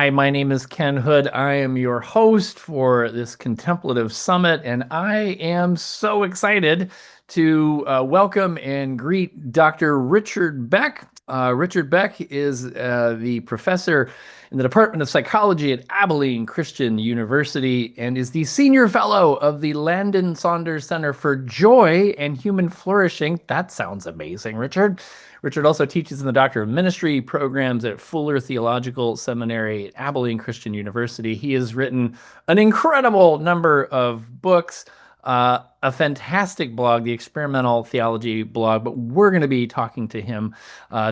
Hi, my name is Ken Hood. I am your host for this contemplative summit, and I am so excited to welcome and greet Dr. Richard Beck. Richard Beck is the professor in the Department of Psychology at Abilene Christian University and is the senior fellow of the Landon Saunders Center for Joy and Human Flourishing. That sounds amazing, Richard. Richard also teaches in the Doctor of Ministry programs at Fuller Theological Seminary at Abilene Christian University. He has written an incredible number of books, a fantastic blog, the Experimental Theology blog, but we're going to be talking to him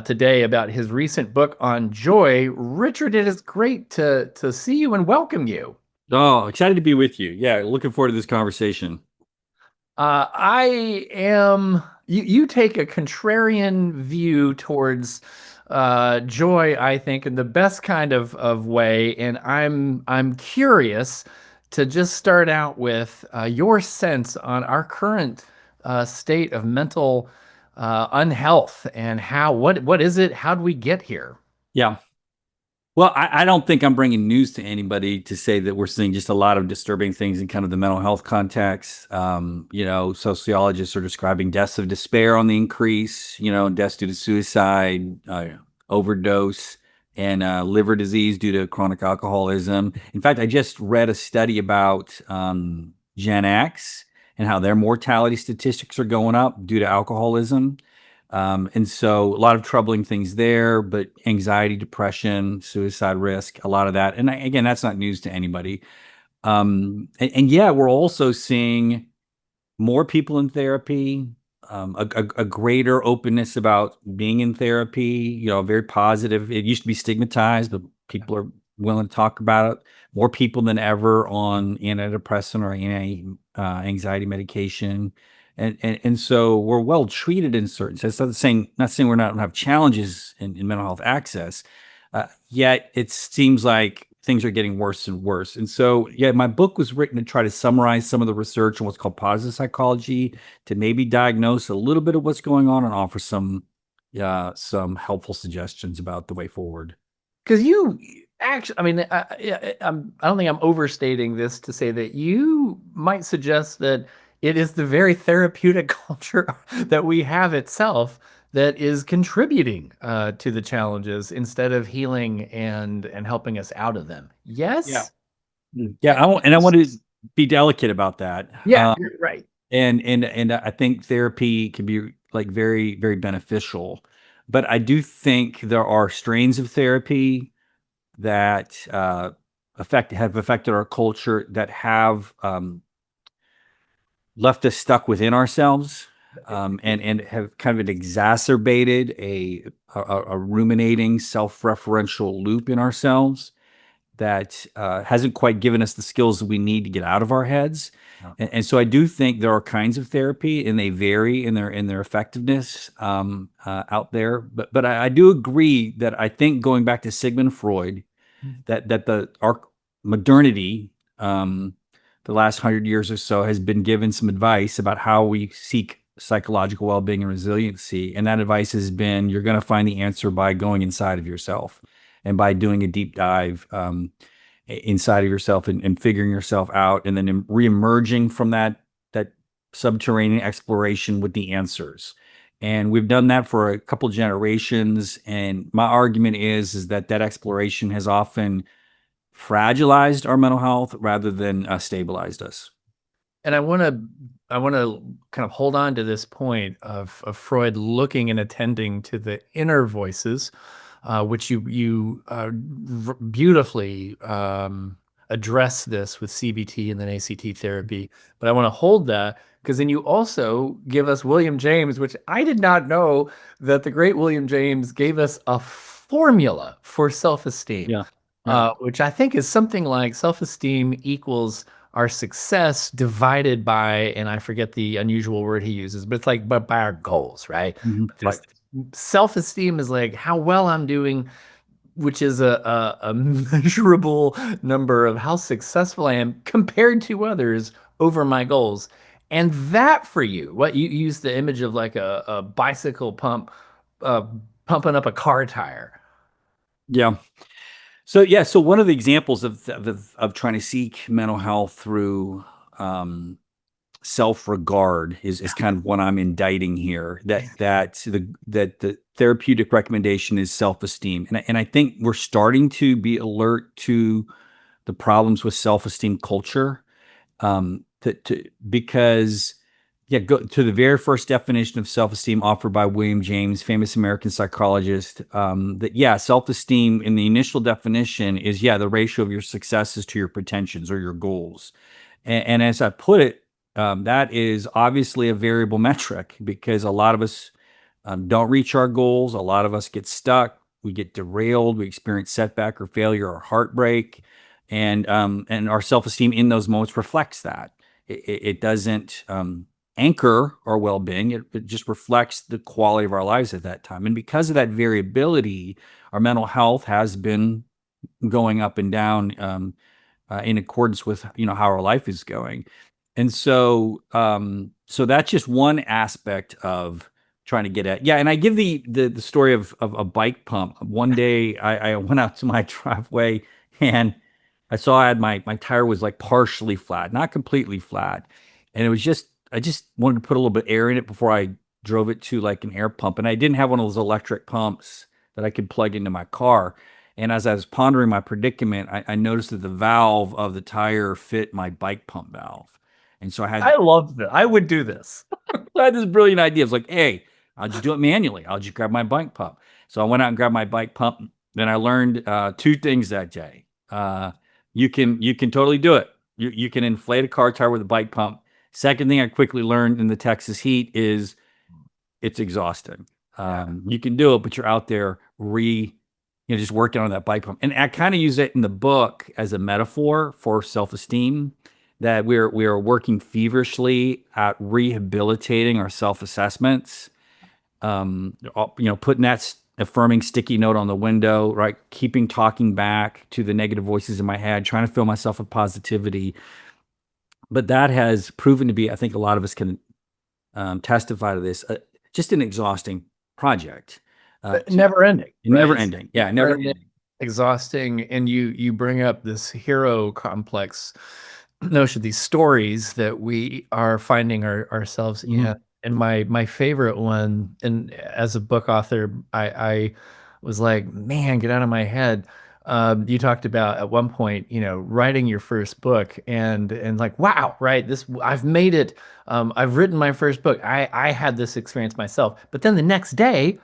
today about his recent book on joy. Richard, it is great to see you and welcome you. Oh, excited to be with you. Yeah, looking forward to this conversation. I am. You take a contrarian view towards joy, I think, in the best kind of way, and I'm curious to just start out with your sense on our current state of mental unhealth and what is it? How do we get here? Yeah. Well, I don't think I'm bringing news to anybody to say that we're seeing just a lot of disturbing things in kind of the mental health context. Sociologists are describing deaths of despair on the increase, deaths due to suicide, overdose, and liver disease due to chronic alcoholism. In fact, I just read a study about Gen X and how their mortality statistics are going up due to alcoholism. And so a lot of troubling things there, but anxiety, depression, suicide risk, a lot of that. And again, that's not news to anybody. And yeah, we're also seeing more people in therapy, a greater openness about being in therapy, very positive. It used to be stigmatized, but people are willing to talk about it. More people than ever on antidepressant or anxiety medication. And so we're well treated in certain sense. Not saying we're not have challenges in mental health access, yet it seems like things are getting worse and worse. And so, yeah, my book was written to try to summarize some of the research on what's called positive psychology, to maybe diagnose a little bit of what's going on and offer some helpful suggestions about the way forward. Because you actually, I mean, I don't think I'm overstating this to say that you might suggest that it is the very therapeutic culture that we have itself that is contributing to the challenges instead of healing and helping us out of them. Yeah. Yes? Yeah, I want to be delicate about that. Yeah, you're right. And I think therapy can be like very, very beneficial. But I do think there are strains of therapy that have affected our culture that have left us stuck within ourselves, and have kind of exacerbated a ruminating self-referential loop in ourselves that hasn't quite given us the skills that we need to get out of our heads. No. And so I do think there are kinds of therapy, and they vary in their effectiveness out there. But I do agree that I think going back to Sigmund Freud, that our modernity, the last 100 years or so, has been given some advice about how we seek psychological well-being and resiliency. And that advice has been, you're going to find the answer by going inside of yourself and by doing a deep dive inside of yourself and figuring yourself out, and then reemerging from that subterranean exploration with the answers. And we've done that for a couple generations. And my argument is that exploration has often fragilized our mental health rather than stabilized us. And I want to kind of hold on to this point of Freud looking and attending to the inner voices, which you beautifully address this with CBT and then ACT therapy. But I want to hold that because then you also give us William James, which I did not know that the great William James gave us a formula for self-esteem, Yeah. Yeah. which I think is something like self-esteem equals our success divided by, and I forget the unusual word he uses, but it's like by our goals, right? Mhm. Right. Self-esteem is like how well I'm doing, which is a measurable number of how successful I am compared to others over my goals. And that for you, what you use the image of like a bicycle pump, uh, pumping up a car tire. Yeah. So yeah, so one of the examples of trying to seek mental health through um, self-regard is kind of what I'm indicting here. That the therapeutic recommendation is self-esteem, and I think we're starting to be alert to the problems with self-esteem culture. Because yeah, go to the very first definition of self-esteem offered by William James, famous American psychologist. That yeah, self-esteem in the initial definition is yeah the ratio of your successes to your pretensions or your goals. And as I put it, that is obviously a variable metric because a lot of us don't reach our goals. A lot of us get stuck. We get derailed. We experience setback or failure or heartbreak, and our self esteem in those moments reflects that. It doesn't anchor our well being. It just reflects the quality of our lives at that time. And because of that variability, our mental health has been going up and down in accordance with how our life is going. And so that's just one aspect of trying to get at. Yeah, and I give the story of a bike pump. One day I went out to my driveway and I saw I had my tire was like partially flat, not completely flat. And it was just I just wanted to put a little bit of air in it before I drove it to like an air pump. And I didn't have one of those electric pumps that I could plug into my car. And as I was pondering my predicament, I noticed that the valve of the tire fit my bike pump valve. And so I love that. I would do this. I had this brilliant idea. I was like, hey, I'll just do it manually. I'll just grab my bike pump. So I went out and grabbed my bike pump. Then I learned two things that day. You can totally do it. You can inflate a car tire with a bike pump. Second thing I quickly learned in the Texas heat is it's exhausting. You can do it, but you're out there just working on that bike pump. And I kind of use it in the book as a metaphor for self-esteem that we are working feverishly at rehabilitating our self-assessments. Putting that affirming sticky note on the window, right? Keeping talking back to the negative voices in my head, trying to fill myself with positivity. But that has proven to be, I think a lot of us can testify to this, just an exhausting project. Never ending, Never right? ending. Yeah, never ending. Exhausting. And you bring up this hero complex notion, these stories that we are finding ourselves in. And my favorite one, and as a book author, I was like, man, get out of my head. You talked about at one point, writing your first book and like, wow, right? This I've made it. I've written my first book. I had this experience myself, but then the next day,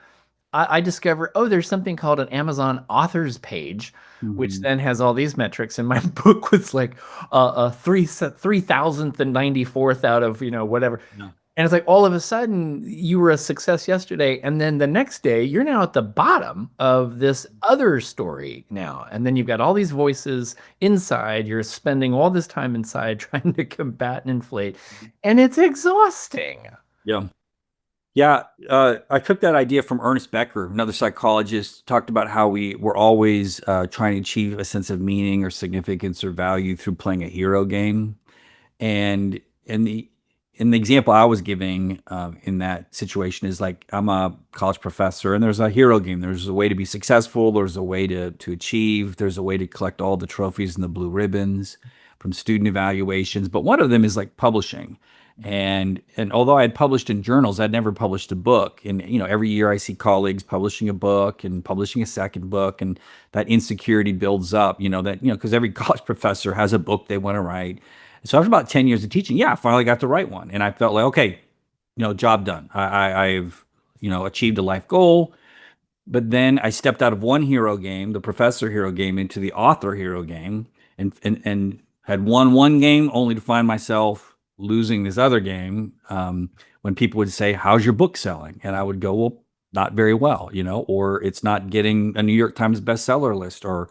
I discover, oh, there's something called an Amazon authors page, which Mhm. then has all these metrics. And my book was like a 3,000th and 94th out of, whatever. Yeah. And it's like all of a sudden you were a success yesterday. And then the next day you're now at the bottom of this other story now. And then you've got all these voices inside. You're spending all this time inside trying to combat and inflate. And it's exhausting. Yeah. Yeah, I took that idea from Ernest Becker, another psychologist, talked about how we were always trying to achieve a sense of meaning or significance or value through playing a hero game. And in the example I was giving in that situation is like I'm a college professor and there's a hero game. There's a way to be successful. There's a way to achieve. There's a way to collect all the trophies and the blue ribbons from student evaluations. But one of them is like publishing. And although I had published in journals, I'd never published a book. And every year I see colleagues publishing a book and publishing a second book, and that insecurity builds up. Because every college professor has a book they want to write. So after about 10 years of teaching, yeah, I finally got to write one, and I felt like, okay, job done. I've achieved a life goal. But then I stepped out of one hero game, the professor hero game, into the author hero game, and had won one game only to find myself losing this other game. When people would say, "How's your book selling?" and I would go, "Well, not very well," or it's not getting a New York Times bestseller list, or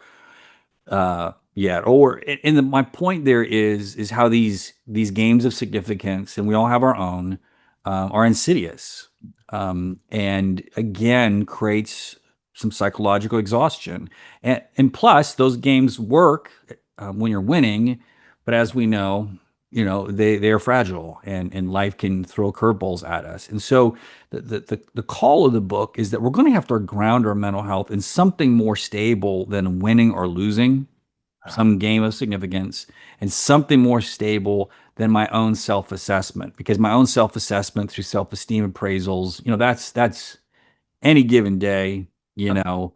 yet. My point there is how these games of significance, and we all have our own, are insidious, and again creates some psychological exhaustion. And plus, those games work when you're winning, but as we know, they are fragile, and life can throw curveballs at us. And so the call of the book is that we're going to have to ground our mental health in something more stable than winning or losing some game of significance, and something more stable than my own self-assessment, because my own self-assessment through self-esteem appraisals, that's any given day, you know.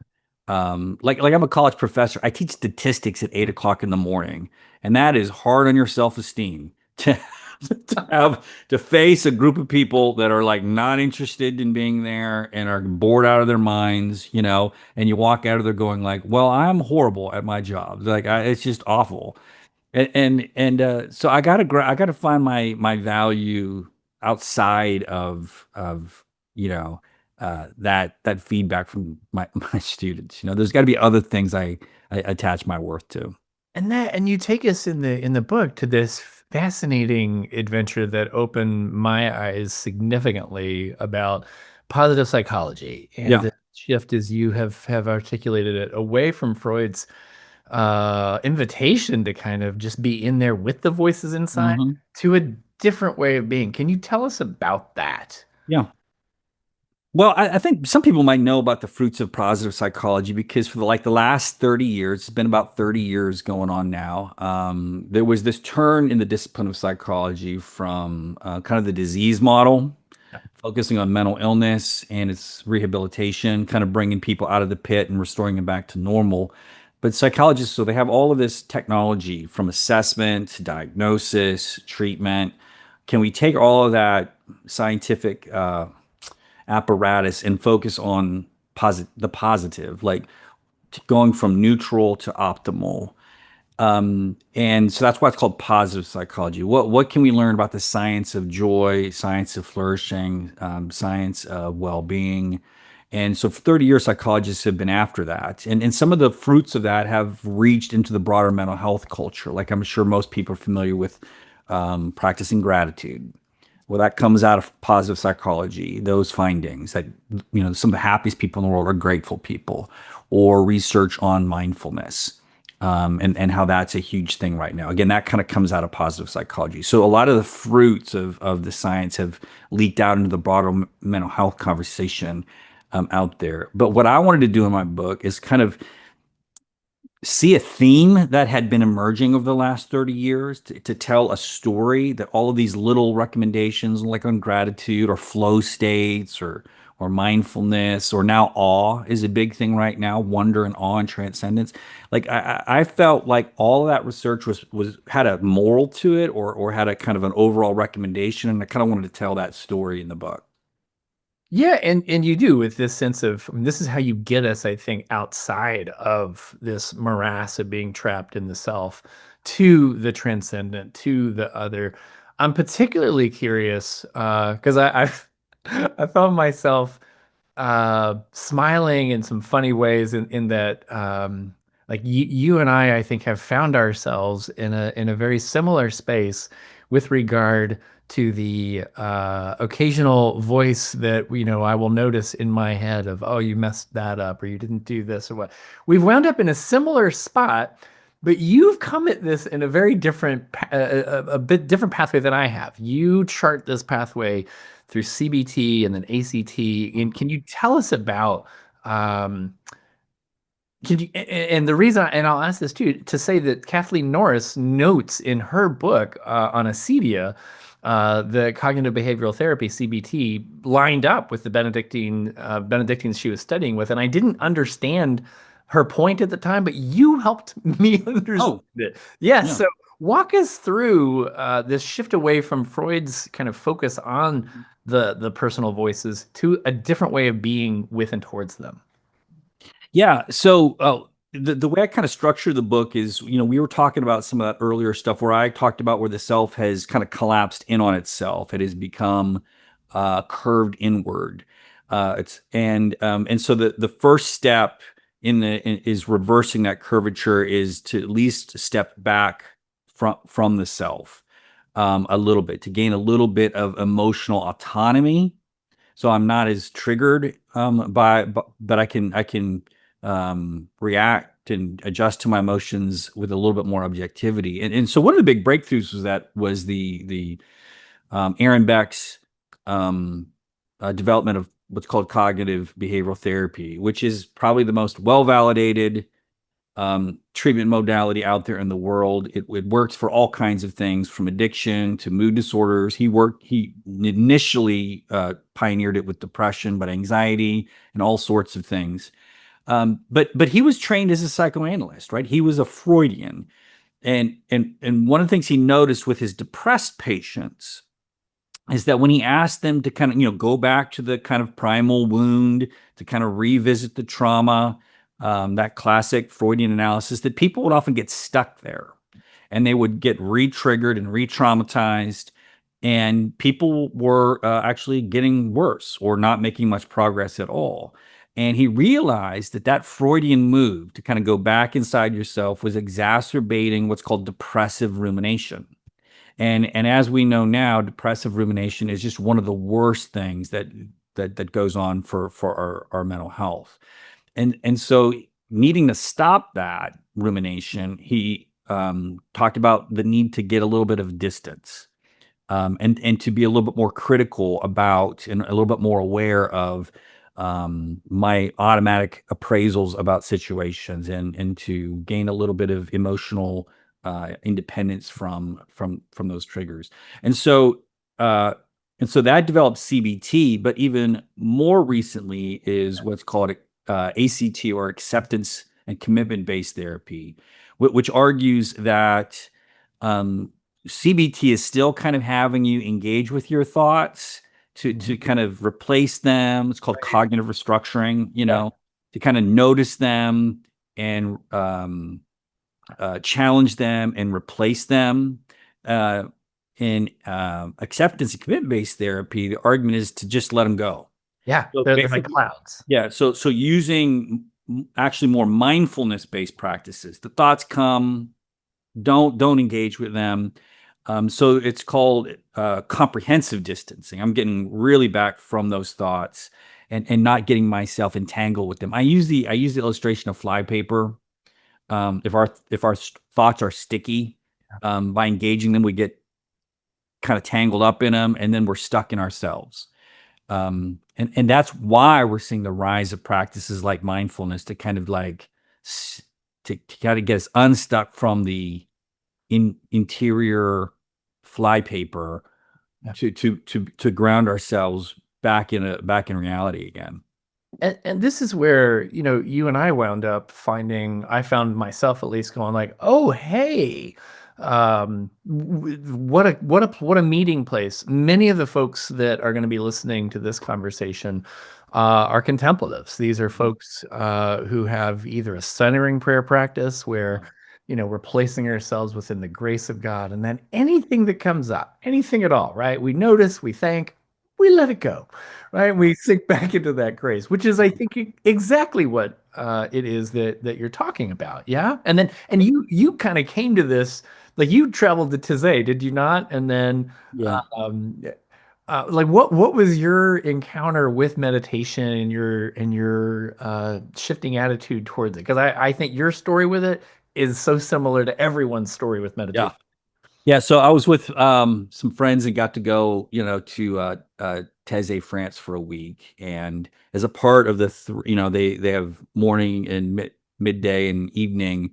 Like I'm a college professor. I teach statistics at 8 o'clock in the morning, and that is hard on your self-esteem to have to face a group of people that are like not interested in being there and are bored out of their minds, and you walk out of there going like, well, I'm horrible at my job. Like it's just awful. So I gotta find my value outside of that feedback from my my students. There's got to be other things I attach my worth to. And you take us in the book to this fascinating adventure that opened my eyes significantly about positive psychology and Yeah. the shift as you have articulated it away from Freud's invitation to kind of just be in there with the voices inside Hmm. to a different way of being. Can you tell us about that? Yeah. Well, I think some people might know about the fruits of positive psychology because for the last 30 years, it's been about 30 years going on now. There was this turn in the discipline of psychology from kind of the disease model, focusing on mental illness and its rehabilitation, kind of bringing people out of the pit and restoring them back to normal. But psychologists, so they have all of this technology from assessment, diagnosis, treatment. Can we take all of that scientific apparatus and focus on the positive, like going from neutral to optimal? And so that's why it's called positive psychology. What can we learn about the science of joy, science of flourishing, science of well-being? And so for 30 years, psychologists have been after that. And some of the fruits of that have reached into the broader mental health culture. Like I'm sure most people are familiar with practicing gratitude. Well, that comes out of positive psychology, those findings that, some of the happiest people in the world are grateful people, or research on mindfulness, and how that's a huge thing right now. Again, that kind of comes out of positive psychology. So a lot of the fruits of the science have leaked out into the broader mental health conversation out there. But what I wanted to do in my book is kind of see a theme that had been emerging over the last 30 years to tell a story that all of these little recommendations like on gratitude or flow states or mindfulness, or now awe is a big thing right now, wonder and awe and transcendence. Like I felt like all of that research was had a moral to it, or had a kind of an overall recommendation, and I kind of wanted to tell that story in the book. Yeah, and you do with this sense of, I mean, this is how you get us, I think, outside of this morass of being trapped in the self to the transcendent, to the other. I'm particularly curious because I've I found myself smiling in some funny ways in that like you and I think have found ourselves in a very similar space with regard to the occasional voice that I will notice in my head of, oh, you messed that up or you didn't do this or what. We've wound up in a similar spot, but you've come at this in a very different a bit different pathway than I have. You chart this pathway through CBT and then ACT. And can you tell us about um, can you and the reason, and I'll ask this too, to say that Kathleen Norris notes in her book on acedia, the cognitive behavioral therapy CBT lined up with the Benedictines she was studying with, and I didn't understand her point at the time, but you helped me understand Oh, it. Yes, yeah. so walk us through this shift away from Freud's kind of focus on the personal voices to a different way of being with and towards them. Yeah. So the way I kind of structure the book is, we were talking about some of that earlier stuff where I talked about where the self has kind of collapsed in on itself. It has become curved inward. And so the first step is reversing that curvature, is to at least step back from the self a little bit, to gain a little bit of emotional autonomy, so I'm not as triggered but I can react react and adjust to my emotions with a little bit more objectivity. And so one of the big breakthroughs was the Aaron Beck's development of what's called cognitive behavioral therapy, which is probably the most well-validated treatment modality out there in the world. It works for all kinds of things, from addiction to mood disorders. He initially pioneered it with depression, but anxiety and all sorts of things. But he was trained as a psychoanalyst, right? He was a Freudian. And one of the things he noticed with his depressed patients is that when he asked them to kind of, go back to the kind of primal wound, to kind of revisit the trauma, that classic Freudian analysis, that people would often get stuck there and they would get re-triggered and re-traumatized, and people were actually getting worse or not making much progress at all. And he realized that Freudian move to kind of go back inside yourself was exacerbating what's called depressive rumination. And as we know now, depressive rumination is just one of the worst things that goes on for our mental health. And so, needing to stop that rumination, he talked about the need to get a little bit of distance, and to be a little bit more critical about and a little bit more aware of my automatic appraisals about situations, and to gain a little bit of emotional independence from those triggers. And so that developed CBT, but even more recently is what's called ACT, or acceptance and commitment based therapy, which argues that CBT is still kind of having you engage with your thoughts to kind of replace them. It's called cognitive restructuring, to kind of notice them and challenge them and replace them. In acceptance and commitment based therapy, the argument is to just let them go. Yeah, So they're like clouds. Yeah, so using actually more mindfulness based practices. The thoughts come, don't engage with them. So it's called comprehensive distancing. I'm getting really back from those thoughts and not getting myself entangled with them. I use the illustration of flypaper. If our thoughts are sticky, by engaging them, we get kind of tangled up in them, and then we're stuck in ourselves. And that's why we're seeing the rise of practices like mindfulness to kind of like to kind of get us unstuck from the interior flypaper, to ground ourselves back in reality again. And this is where, you and I wound up I found myself at least going like, oh, hey, what a meeting place. Many of the folks that are going to be listening to this conversation are contemplatives. These are folks who have either a centering prayer practice where, we're placing ourselves within the grace of God, and then anything that comes up, anything at all, right? We notice, we thank, we let it go, right? We sink back into that grace, which is, I think, exactly what it is that you're talking about. Yeah. And you kind of came to this, like you traveled to Taizé, did you not? And then, like what was your encounter with meditation and your shifting attitude towards it? Because I think your story with it is so similar to everyone's story with meditation. Yeah, so I was with some friends and got to go, to Taizé, France for a week. And as a part of they have morning and midday and evening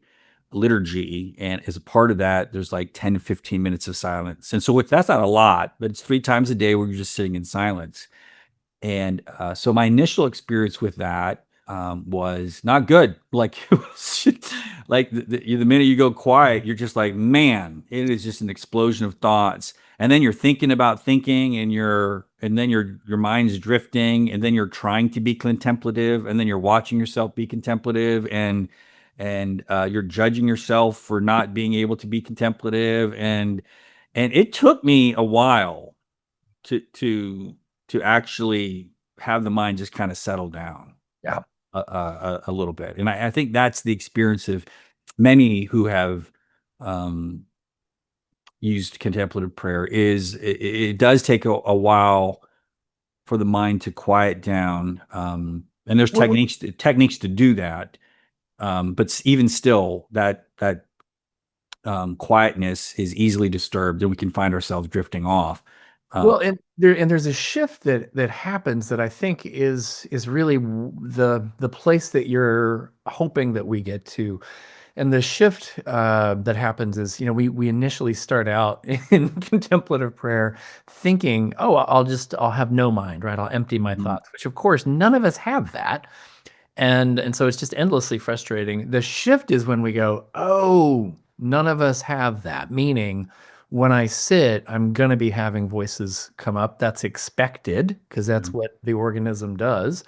liturgy, and as a part of that, there's like 10 to 15 minutes of silence. And so that's not a lot, but it's 3 times a day where you're just sitting in silence. And so my initial experience with that was not good. Like, it was like the minute you go quiet, you're just like, man, it is just an explosion of thoughts. And then you're thinking about thinking, and then your mind's drifting, and then you're trying to be contemplative, and then you're watching yourself be contemplative, and you're judging yourself for not being able to be contemplative, and it took me a while to actually have the mind just kind of settle down. Yeah. A little bit. And I think that's the experience of many who have used contemplative prayer. It does take a while for the mind to quiet down. And there's techniques to do that. But even still, that quietness is easily disturbed, and we can find ourselves drifting off. Well, and there's a shift that happens that I think is really the place that you're hoping that we get to. And the shift that happens is, we initially start out in contemplative prayer thinking, oh, I'll have no mind, right? I'll empty my Mhm. thoughts, which of course none of us have that. And so it's just endlessly frustrating. The shift is when we go, oh, none of us have that. Meaning, when I sit, I'm going to be having voices come up. That's expected because that's Mhm. what the organism does.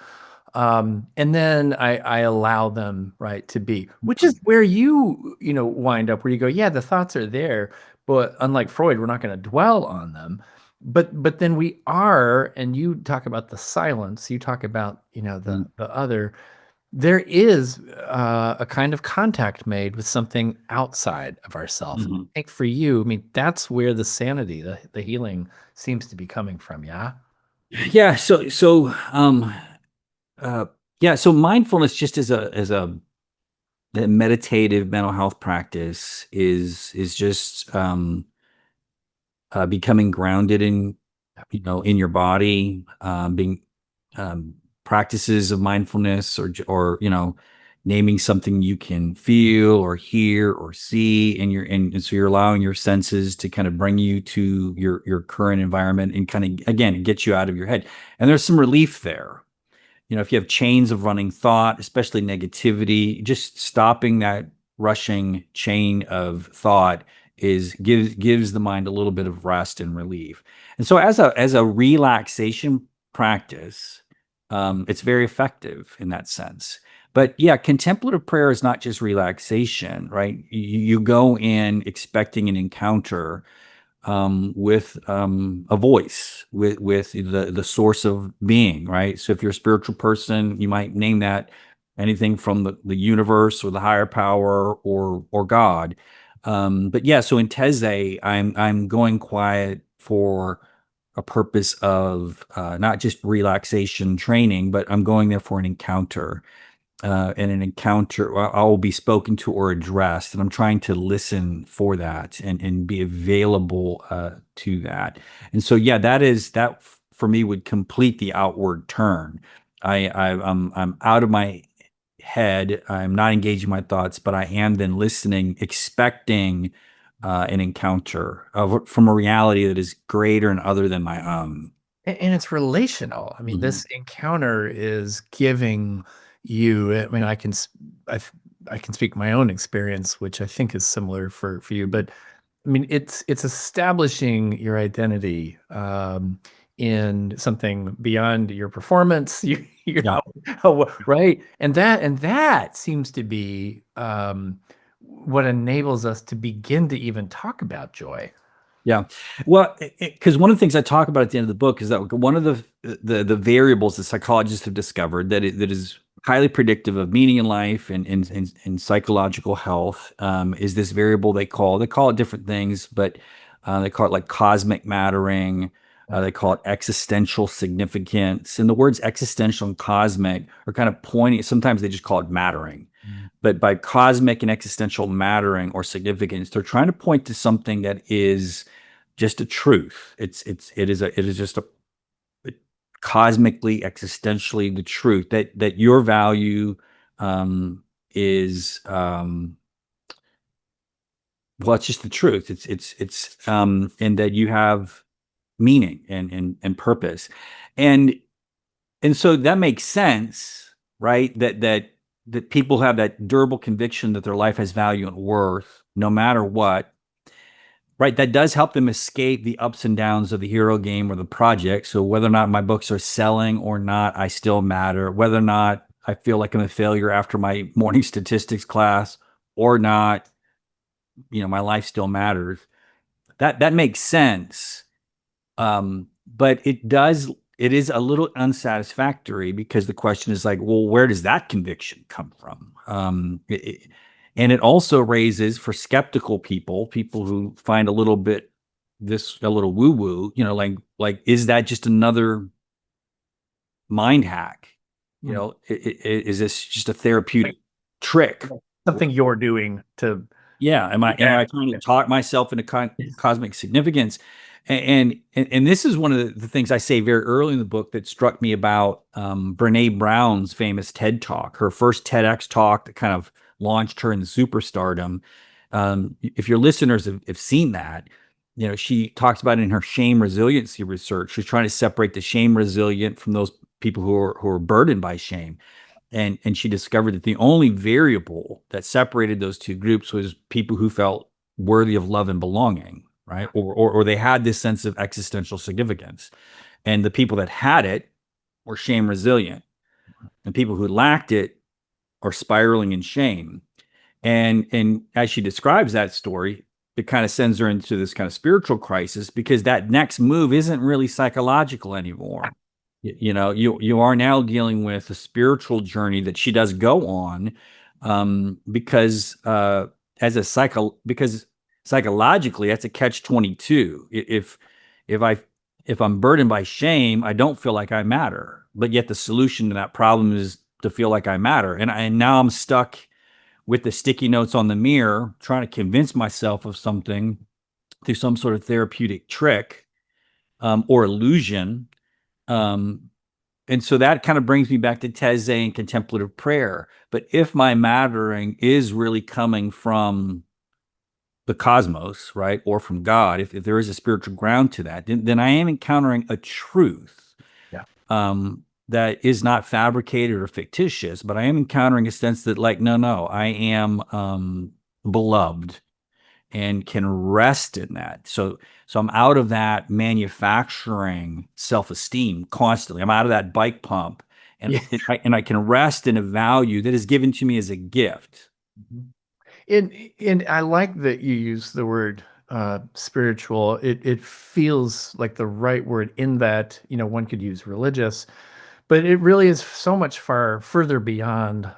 And then I allow them, right, to be, which is where wind up, where you go, yeah, the thoughts are there, but unlike Freud, we're not going to dwell on them. But then we are, and you talk about the silence, you talk about, Mhm. the other. There is a kind of contact made with something outside of ourself. I Mhm. think for you, I mean, that's where the sanity, the healing seems to be coming from. Yeah. Yeah. Uh, yeah. So mindfulness, just as a meditative mental health practice, is just becoming grounded in your body, being um, practices of mindfulness, or naming something you can feel or hear or see, and so you're allowing your senses to kind of bring you to your current environment, and kind of, again, get you out of your head. And there's some relief there. If you have chains of running thought, especially negativity, just stopping that rushing chain of thought gives the mind a little bit of rest and relief. And so, as a relaxation practice, it's very effective in that sense. But yeah, contemplative prayer is not just relaxation, right? You go in expecting an encounter with a voice, with the source of being, right? So if you're a spiritual person, you might name that anything from the universe, or the higher power, or God. But yeah, so in Teze, I'm going quiet for a purpose of not just relaxation training, but I'm going there for an encounter. In an encounter, I will be spoken to or addressed, and I'm trying to listen for that, and be available to that. And so, yeah, for me would complete the outward turn. I'm out of my head. I'm not engaging my thoughts, but I am then listening, expecting an encounter from a reality that is greater and other than my own. And it's relational. I mean, Mhm. this encounter is giving you, I mean, I can speak my own experience, which I think is similar for you, but I mean, it's establishing your identity in something beyond your performance, Yeah. right? And that seems to be what enables us to begin to even talk about joy. Yeah. Well, because one of the things I talk about at the end of the book is that one of the variables that psychologists have discovered that is highly predictive of meaning in life and psychological health, is this variable they call it different things, but they call it like cosmic mattering. They call it existential significance, and the words existential and cosmic are kind of pointing. Sometimes they just call it mattering, Mm. but by cosmic and existential mattering or significance, they're trying to point to something that is just a truth. It is just a cosmically, existentially the truth that your value is, well, it's just the truth. It's and that you have meaning and purpose. And and so that makes sense, right? That people have that durable conviction that their life has value and worth no matter what. Right, that does help them escape the ups and downs of the hero game or the project. So whether or not my books are selling or not, I still matter. Whether or not I feel like I'm a failure after my morning statistics class or not, my life still matters. That makes sense. But it is a little unsatisfactory, because the question is like, well, where does that conviction come from? And it also raises, for skeptical people who find a little woo woo, like, is that just another mind hack? Mm. Is this just a therapeutic? trick. Something you're doing to Yeah, am I trying to talk myself into cosmic significance? And this is one of the things I say very early in the book that struck me about Brene Brown's famous TED talk, her first TEDx talk that kind of launched her into superstardom. If your listeners have seen that, she talks about it in her shame resiliency research. She's trying to separate the shame resilient from those people who are burdened by shame. And she discovered that the only variable that separated those two groups was people who felt worthy of love and belonging, right? Or they had this sense of existential significance. And the people that had it were shame resilient. And people who lacked it are spiraling in shame. And as she describes that story, it kind of sends her into this kind of spiritual crisis because that next move isn't really psychological anymore. You are now dealing with a spiritual journey that she does go on, because because psychologically that's a catch 22. If I'm burdened by shame, I don't feel like I matter, but yet the solution to that problem is to feel like I matter, and now I'm stuck with the sticky notes on the mirror trying to convince myself of something through some sort of therapeutic trick, or illusion. um, and so that kind of brings me back to Teze and contemplative prayer. But if my mattering is really coming from the cosmos, right, or from God, if there is a spiritual ground to that, then I am encountering a truth, yeah. that is not fabricated or fictitious, but I am encountering a sense that, like, no, I am beloved and can rest in that. So I'm out of that manufacturing self-esteem constantly. I'm out of that bike pump, and Yeah. I can rest in a value that is given to me as a gift. And I like that you use the word spiritual. It feels like the right word in that, one could use religious, but it really is so much far further beyond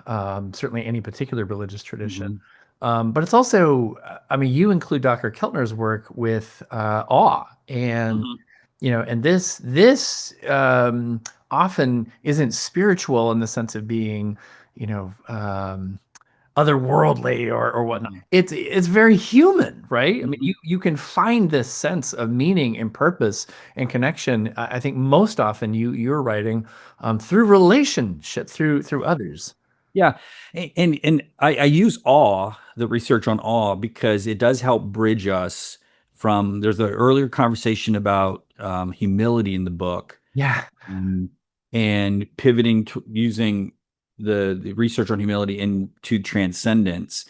certainly any particular religious tradition. Mm-hmm. But it's also, I mean, you include Dr. Keltner's work with awe, and Mm-hmm. and this often isn't spiritual in the sense of being, you know, otherworldly or whatnot. Mm-hmm. It's very human, right? I mean, Mm-hmm. you can find this sense of meaning and purpose and connection. I think most often you're writing through relationship, through others. Yeah, and I use awe, the research on awe, because it does help bridge us from. There's an earlier conversation about humility in the book, Yeah. um, and pivoting to using the research on humility into transcendence,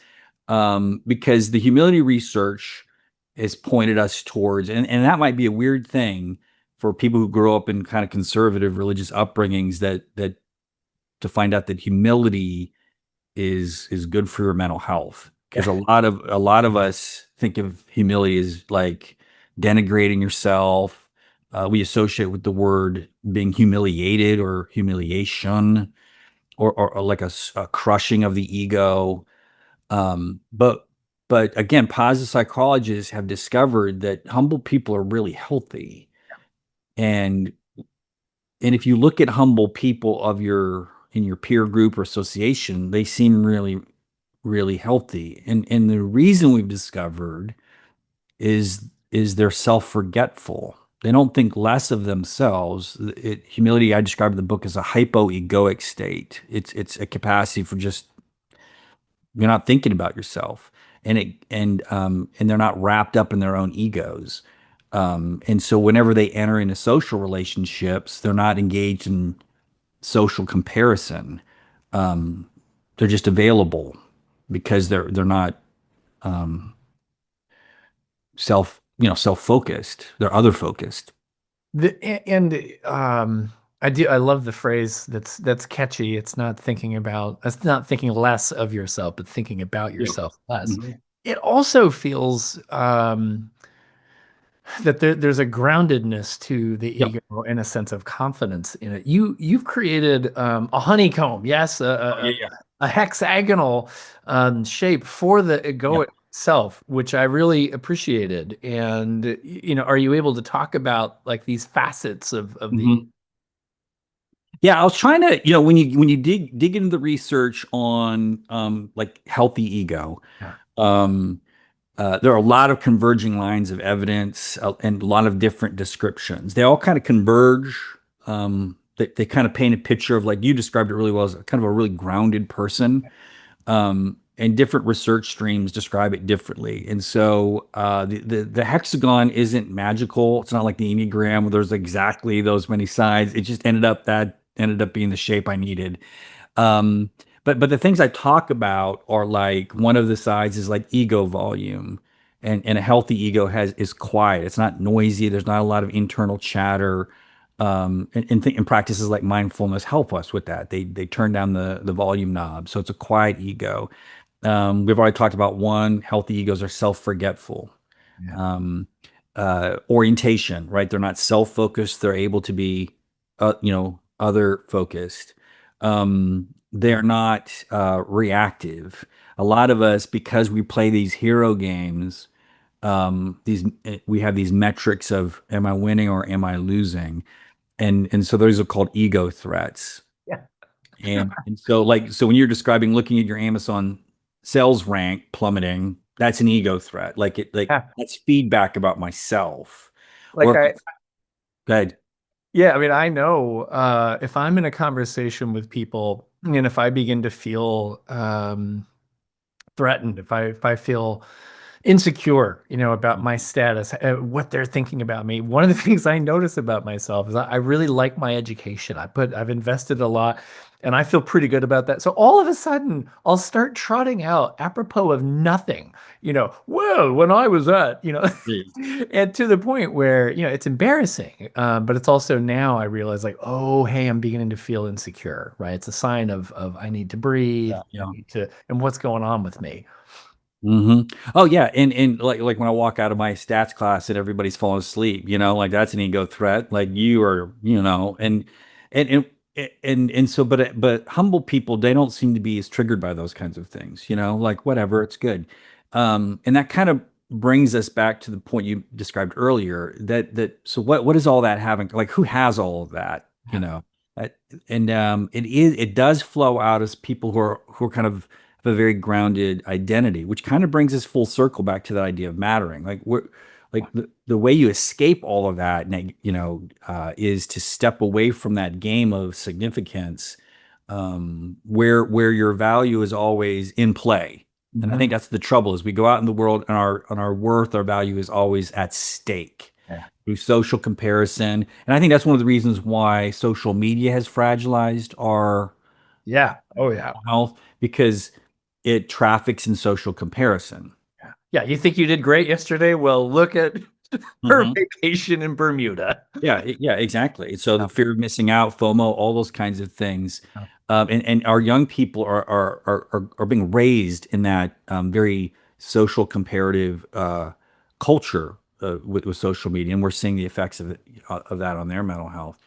because the humility research has pointed us towards, and that might be a weird thing for people who grow up in kind of conservative religious upbringings, that to find out that humility is good for your mental health, because a lot of us think of humility as like denigrating yourself. We associate with the word being humiliated or humiliation, or like a crushing of the ego. But again, positive psychologists have discovered that humble people are really healthy. And and if you look at humble people in your peer group or association, they seem really, really healthy. And the reason we've discovered is they're self-forgetful. They don't think less of themselves. Humility, I describe in the book, as a hypoegoic state. It's a capacity for just, you're not thinking about yourself, and they're not wrapped up in their own egos. And so whenever they enter into social relationships, they're not engaged in social comparison. Um, they're just available because they're not self-focused. They're other focused. And I love the phrase that's catchy. It's not thinking less of yourself, but thinking about Yeah. yourself less. Mhm. It also feels that there's a groundedness to the Yep. ego and a sense of confidence in it. You've created a honeycomb, yes, Oh, yeah, yeah. a hexagonal shape for the ego Yep. itself, which I really appreciated. And are you able to talk about like these facets of the? Mhm. Yeah, I was trying to, when you dig into the research on like healthy ego, Yeah. um, there are a lot of converging lines of evidence and a lot of different descriptions. They all kind of converge. They kind of paint a picture of, like you described it really well, as kind of a really grounded person. And different research streams describe it differently. And so the hexagon isn't magical. It's not like the Enneagram where there's exactly those many sides. It just ended up being the shape I needed. Um, but the things I talk about are like, one of the sides is like ego volume, and a healthy ego is quiet. It's not noisy. There's not a lot of internal chatter. And practices like mindfulness help us with that. They turn down the volume knob, so it's a quiet ego. We've already talked about one. Healthy egos are self-forgetful. Yeah. Um, Orientation, right? They're not self-focused. They're able to be, other focused. They're not reactive. A lot of us, because we play these hero games, we have these metrics of, am I winning or am I losing? And so those are called ego threats. Yeah. And so when you're describing looking at your Amazon sales rank plummeting, that's an ego threat. Yeah. That's feedback about myself. Like Or I, good. yeah, I mean, I know if I'm in a conversation with people and if I begin to feel threatened, if I feel insecure, about my status, what they're thinking about me. One of the things I notice about myself is I really like my education. I've invested a lot and I feel pretty good about that. So all of a sudden I'll start trotting out apropos of nothing, well, when I was at, Yes. and to the point where, it's embarrassing. But it's also now I realize like, oh, hey, I'm beginning to feel insecure, right? It's a sign of I need to breathe, Yeah. I Yeah. need to, and what's going on with me. Oh yeah, and like when I walk out of my stats class and everybody's falling asleep, like that's an ego threat. Like you are, and and and so, but humble people, they don't seem to be as triggered by those kinds of things. Like whatever, it's good. And that kind of brings us back to the point you described earlier. That so what is all that having? Like who has all of that? Uh, and it does flow out as people who are kind of a very grounded identity, which kind of brings us full circle back to that idea of mattering. Like we're like the way you escape all of that, is to step away from that game of significance, where your value is always in play. And I Mhm. think that's the trouble, is we go out in the world and our worth, our value is always at stake Yeah. through social comparison. And I think that's one of the reasons why social media has fragilized our Yeah. Oh, yeah. health, because it traffics in social comparison. Yeah. Yeah. You think you did great yesterday? Well, look at her Mhm. vacation in Bermuda. Yeah, yeah, exactly. So Yeah. the fear of missing out, FOMO, all those kinds of things, Yeah. and our young people are being raised in that very social comparative culture with social media, and we're seeing the effects of that on their mental health.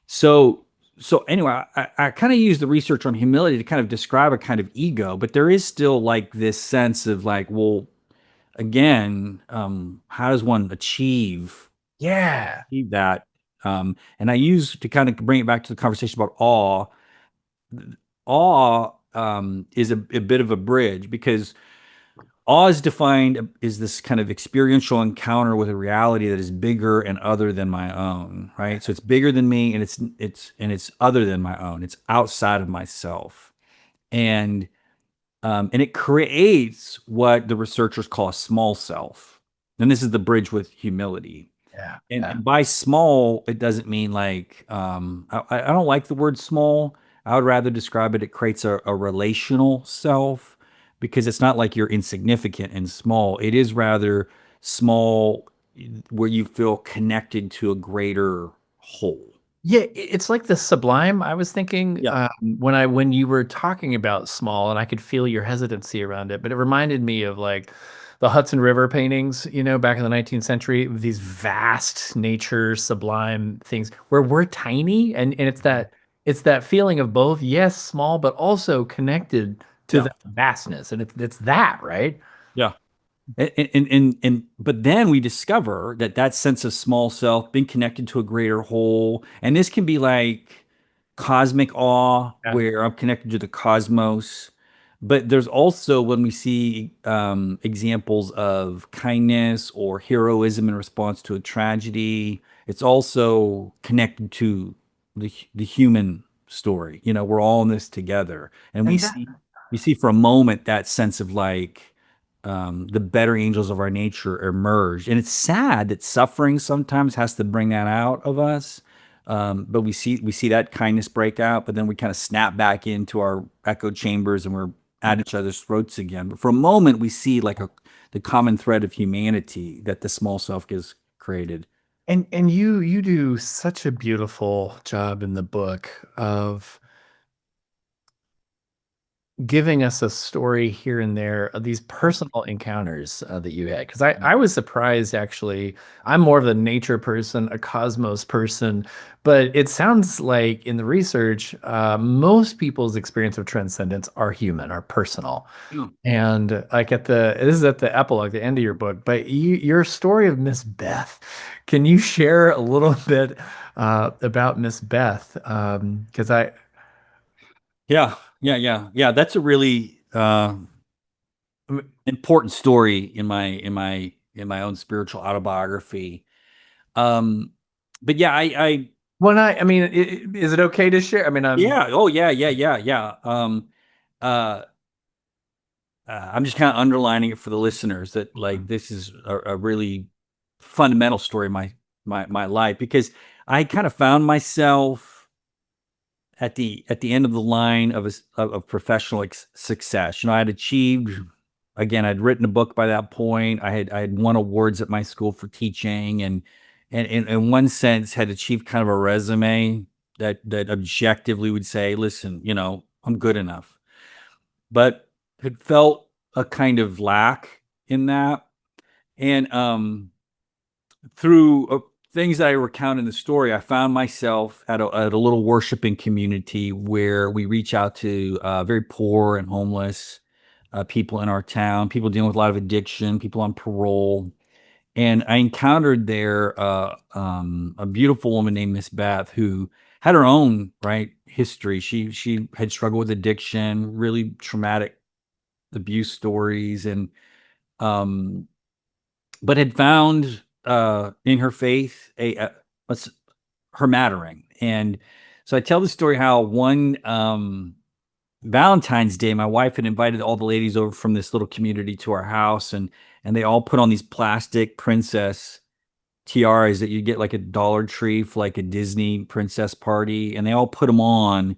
So so anyway, I kind of use the research on humility to kind of describe a kind of ego, but there is still like this sense of like, well, again, how does one Yeah. achieve that? And I use to kind of bring it back to the conversation about awe. Awe is a bit of a bridge, because awe is defined as this kind of experiential encounter with a reality that is bigger and other than my own, right? So it's bigger than me, and it's other than my own. It's outside of myself, and and it creates what the researchers call a small self. And this is the bridge with humility. Yeah. Yeah. And by small, it doesn't mean like, I don't like the word small. I would rather describe it. It creates a relational self, because it's not like you're insignificant and small. It is rather small, where you feel connected to a greater whole. Yeah, it's like the sublime. I was thinking Yeah. when you were talking about small, and I could feel your hesitancy around it, but it reminded me of like the Hudson River paintings, back in the 19th century, these vast nature, sublime things where we're tiny, and it's that feeling of both, yes, small, but also connected to Yeah. the vastness, and it's that, right? Yeah. And but then we discover that that sense of small self being connected to a greater whole, and this can be like cosmic awe Yeah. where I'm connected to the cosmos. But there's also when we see examples of kindness or heroism in response to a tragedy, it's also connected to the human story. You know, we're all in this together, and And that we see for a moment that sense of like the better angels of our nature emerge. And it's sad that suffering sometimes has to bring that out of us. But we see that kindness break out, but then we kind of snap back into our echo chambers and we're at each other's throats again. But for a moment, we see like the common thread of humanity that the small self has created. and you do such a beautiful job in the book of giving us a story here and there of these personal encounters that you had. Because I was surprised, actually. I'm more of a nature person, a cosmos person, but it sounds like in the research, most people's experience of transcendence are human, are personal. Yeah. And like this is at the epilogue, the end of your book, but your story of Miss Beth, can you share a little bit about Miss Beth? Because Yeah. That's a really important story in my own spiritual autobiography. Um, but yeah, I mean, is it okay to share? I mean, yeah, oh yeah. Uh, I'm just kind of underlining it for the listeners that like this is a really fundamental story of my life because I kind of found myself at the end of the line of professional success. You know, I had achieved again. I'd written a book by that point. I had won awards at my school for teaching, and in one sense had achieved kind of a resume that objectively would say, listen, you know, I'm good enough, but had felt a kind of lack in that, and through things that I recount in the story, I found myself at a little worshiping community where we reach out to very poor and homeless people in our town, people dealing with a lot of addiction, people on parole. And I encountered there a beautiful woman named Miss Beth who had her own right history. She had struggled with addiction, really traumatic abuse stories, and um, but had found in her faith a her mattering. And so I tell the story how one Valentine's Day, my wife had invited all the ladies over from this little community to our house, and they all put on these plastic princess tiaras that you get like a Dollar Tree for like a Disney princess party, and they all put them on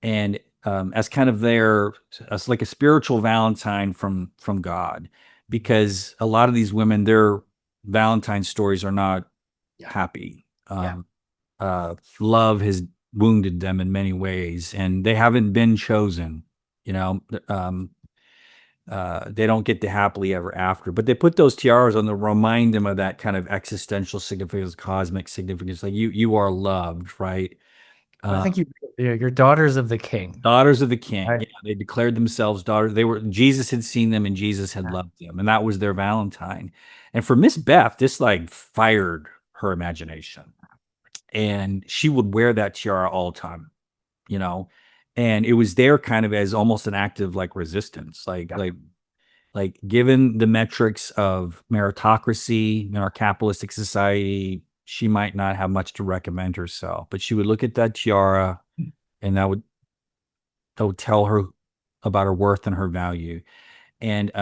and as kind of their as like a spiritual Valentine from God, because a lot of these women, their Valentine stories are not yeah, happy. yeah. Love has wounded them in many ways, and they haven't been chosen. You know, they don't get the happily ever after, but they put those tiaras on to remind them of that kind of existential significance, cosmic significance. Like you are loved, right? I Uh, think you're daughters of the king. Daughters of the King. Right. Yeah, they declared themselves daughters. They were Jesus had seen them and Jesus had Yeah. loved them, and that was their Valentine. And for Miss Beth, this like fired her imagination, and she would wear that tiara all the time, you know. And it was there kind of as almost an act of like resistance, Yeah. like given the metrics of meritocracy in our capitalistic society, she might not have much to recommend herself, but she would look at that tiara, and that would tell her about her worth and her value. And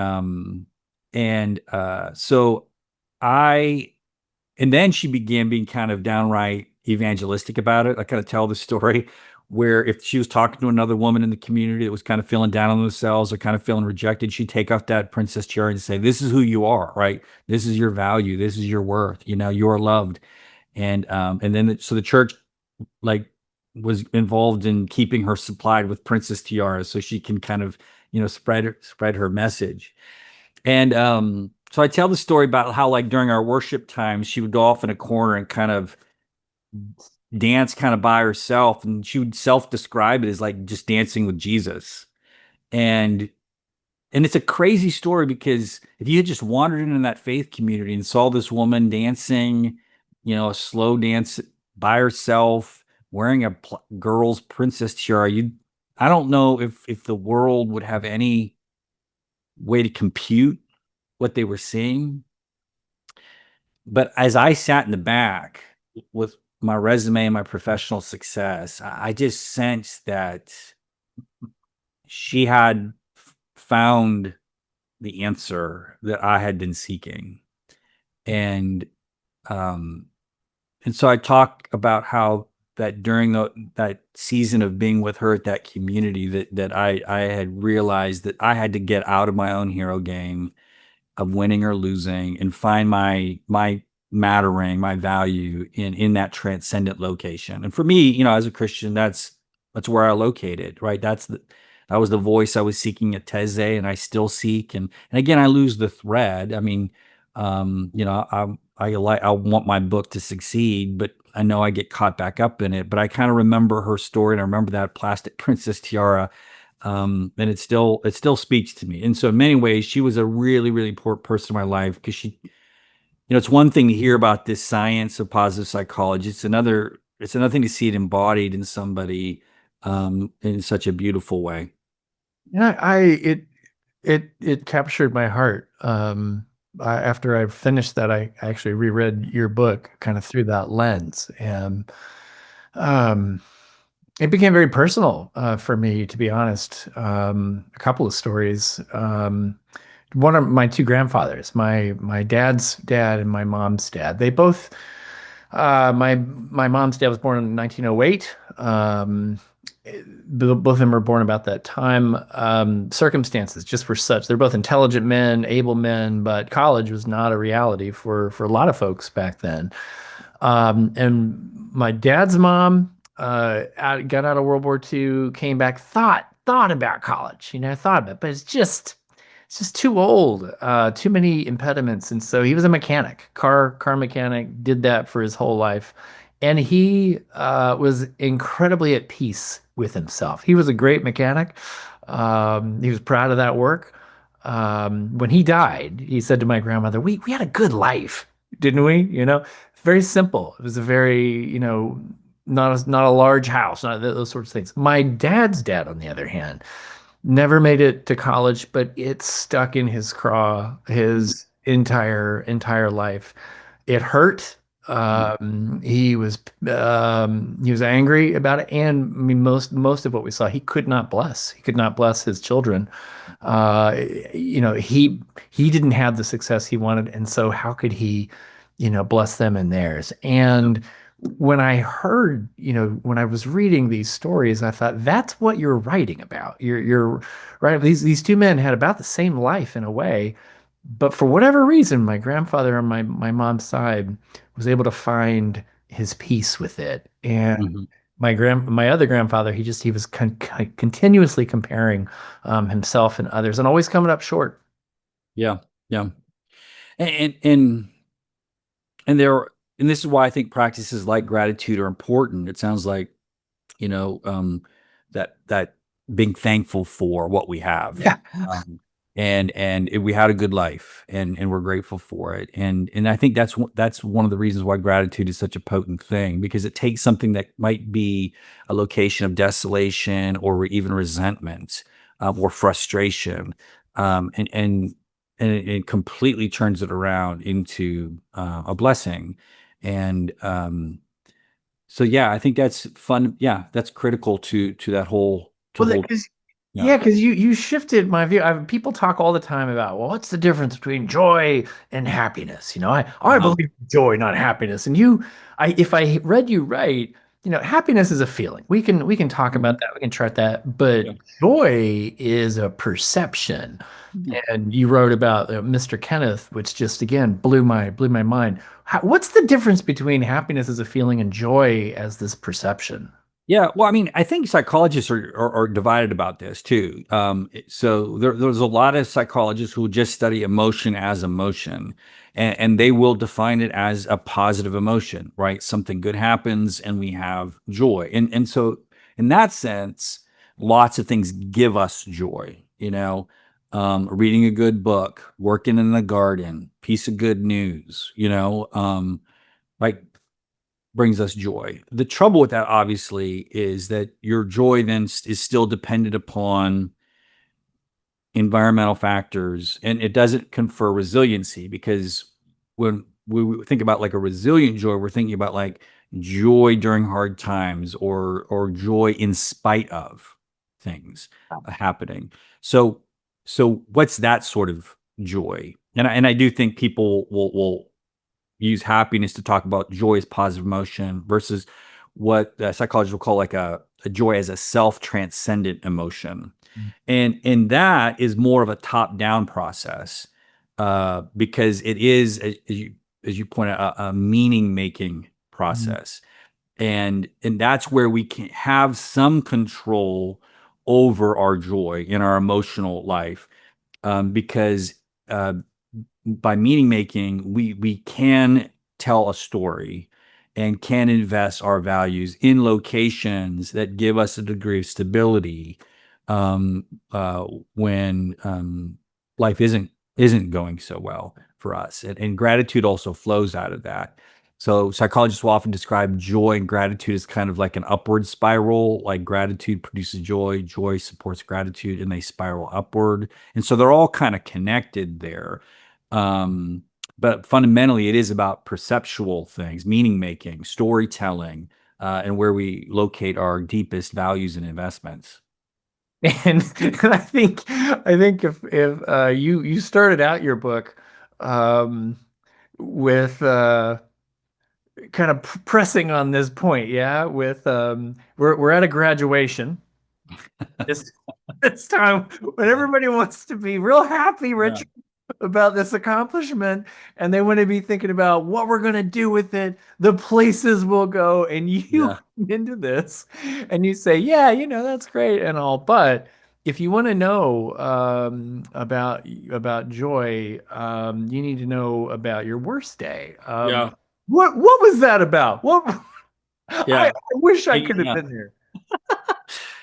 so I and then she began being kind of downright evangelistic about it. I kind of tell the story where if she was talking to another woman in the community that was kind of feeling down on themselves or kind of feeling rejected, she'd take off that princess tiara and say, "This is who you are, right? This is your value. This is your worth. You know, you are loved." And then so the church like was involved in keeping her supplied with princess tiaras so she can kind of spread her message. And so I tell the story about how like during our worship time she would go off in a corner and kind of dance kind of by herself, and she would self-describe it as like just dancing with Jesus. And and it's a crazy story because if you had just wandered into that faith community and saw this woman dancing, a slow dance by herself, wearing a girl's princess tiara. I don't know if the world would have any way to compute what they were seeing. But as I sat in the back with my resume and my professional success, I just sensed that she had found the answer that I had been seeking. And um and so I talk about how that during that season of being with her at that community, that I had realized that I had to get out of my own hero game of winning or losing and find my mattering, my value in that transcendent location. And for me, as a Christian, that's where I located, right? That was the voice I was seeking at Teze, and I still seek. And again, I lose the thread. I mean, I want my book to succeed, but I know I get caught back up in it. But I kind of remember her story, and I remember that plastic princess tiara, and it still speaks to me. And so in many ways, she was a really, really important person in my life, because it's one thing to hear about this science of positive psychology. It's another thing to see it embodied in somebody, in such a beautiful way. Yeah, it captured my heart. After I finished that, I actually reread your book kind of through that lens, and um, it became very personal for me, to be honest. A couple of stories. One of my two grandfathers, my dad's dad and my mom's dad, they both my mom's dad was born in 1908. Both of them were born about that time. Circumstances just were such. They're both intelligent men, able men, but college was not a reality for a lot of folks back then. And my dad's mom got out of World War II, came back, thought about college, thought about it, but it's just too old, too many impediments. And so he was a mechanic, car mechanic, did that for his whole life. And he was incredibly at peace with himself. He was a great mechanic. He was proud of that work. When he died, he said to my grandmother, we had a good life, didn't we? Very simple. It was a very, not a large house, not those sorts of things. My dad's dad, on the other hand, never made it to college, but it stuck in his craw his entire life. It hurt. He was angry about it, and I mean most of what we saw, he could not bless. He could not bless his children. Uh, he didn't have the success he wanted, and so how could he, bless them in theirs? And when I heard, when I was reading these stories, I thought that's what you're writing about. You're right. These two men had about the same life in a way, but for whatever reason, my grandfather on my mom's side was able to find his peace with it. And Mhm. my other grandfather, he was continuously comparing himself and others, and always coming up short. Yeah, yeah. And and and there and this is why I think practices like gratitude are important. It sounds like, you know, um, that being thankful for what we have, Yeah. um, and we had a good life, and we're grateful for it. And I think that's one of the reasons why gratitude is such a potent thing, because it takes something that might be a location of desolation or even resentment, or frustration, and it completely turns it around into a blessing. And so yeah, I think that's fun. Yeah, that's critical to that whole to Well, whole. because Yeah. yeah, because you shifted my view. People talk all the time about, well, what's the difference between joy and happiness? I Uh-huh. believe in joy, not happiness. And if I read you right, happiness is a feeling. We can talk about Mhm. that. We can chart that. But Yeah. joy is a perception. Yeah. And you wrote about Mr. Kenneth, which just again blew my mind. What's the difference between happiness as a feeling and joy as this perception? Yeah, well, I mean, I think psychologists are divided about this too. So there's a lot of psychologists who just study emotion as emotion, and they will define it as a positive emotion, right? Something good happens, and we have joy, and so in that sense, lots of things give us joy. Reading a good book, working in the garden, piece of good news. Like brings us joy. The trouble with that, obviously, is that your joy then is still dependent upon environmental factors, and it doesn't confer resiliency, because when we think about like a resilient joy, we're thinking about like joy during hard times, or joy in spite of things happening. So what's that sort of joy? And I do think people will use happiness to talk about joy as positive emotion versus what psychologists will call like a joy as a self-transcendent emotion. And that is more of a top-down process, because it is, as you point out, a meaning-making Mhm. process, and that's where we can have some control over our joy in our emotional life, because uh, by meaning making, we can tell a story and can invest our values in locations that give us a degree of stability, um, uh, when life isn't going so well for us, and gratitude also flows out of that. So psychologists will often describe joy and gratitude as kind of like an upward spiral. Like gratitude produces joy, joy supports gratitude, and they spiral upward. And so they're all kind of connected there. Um, but fundamentally, it is about perceptual things, meaning making, storytelling, and where we locate our deepest values and investments. And I think if you started out your book um, with kind of pressing on this point, yeah, with we're at a graduation this this time when everybody wants to be real happy, Yeah. Richard, about this accomplishment, and they want to be thinking about what we're going to do with it, the places we'll go, and you Yeah. come into this and you say, yeah, that's great and all, but if you want to know about joy, you need to know about your worst day. Yeah. What was that about? What I Yeah. wish I could have Yeah. been there.